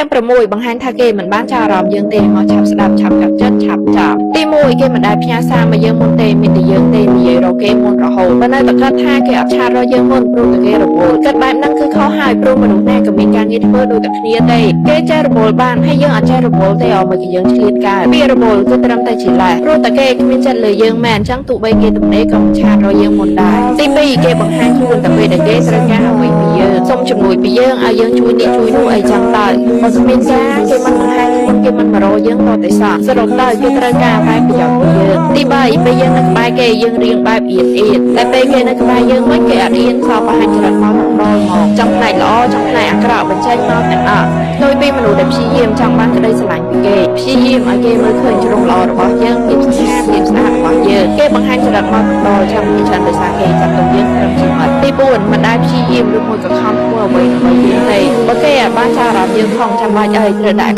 មប្រមួយបង្ហាញថាគេមិនបានចារអារម្មណ៍យើងទេមកឆាប់ស្ដាប់ឆាប់កាត់ចិត្តឆាប់ចាប់ទីមួយគេមិនដែលផ្ញើសារមកយើងមុនទេមានតែយើងទេនិយាយរកគេមុនរហូតបើនៅតែគាត់ថាគេអត់ឆាតរកយើងមុនព្រោះតែគេរវល់គិតបែបហ្នឹងគឺខុសហើយព្រោះមនុស្សណាក៏មានការងារធ្វើដូចតែគ្នាទេគេចេះរវល់បានហើយយើងអត់ចេះរវល់ទេអត់មកគេយើងឆ្លៀតកើតពីរវល់គឺត្រឹមតែជាលេសព្រោះតែគេគ្មានចិត្តលើយើងមែនអញ្ចឹងទោះបីគេទំនេរក៏មិនឆាតរកយើងមុនដែរទីពីរគេបង្ហាញខ្លួនតែពេលដែលគេត្រូវការអ្វីពីយើងសុំជំនួយពីយើងឲ្យយើងជួយនេះជួយនោះអីចឹងទៅបើគ្មានការគេមិនបង្ហាញខ្លួនគេមិនមករកយើងទៅតែសរុបទៅគេត្រូវការបែបប្រយោជន៍ពីយើងទី3ពេលយើងនៅក្បែរគេយើងរៀងបែបអៀតតែពេលគេនៅក្បែរយើងវិញគេអត់រៀនសោះបង្ហាញចរិតមកដល់មកចំផ្នែកល្អចំផ្នែកអាក្រក់បញ្ចេញមកទាំងអស់ដោយពីមនុស្សដែលព្យាយាមចង់បានក្តីស្រឡាញ់ពីគេព្យាយាមឲ្យគេមើលឃើញជ្រុងល្អរបស់យើងភាពស្អាតរបស់យើងគេបង្ហាញចរិតមកដល់ចាំពីច្រើនដោយសារគេចាប់ទៅយើងត្រឹមជាមិត្តទី4មិនដែលព្យាយាមឬមួយក៏ខំធ្វើអ្វីដើម្បីយើងទេបើគេអាចបានចារអារម្មណ៍យើងផងចាំបាច់ឲ្យត្រូវដាក់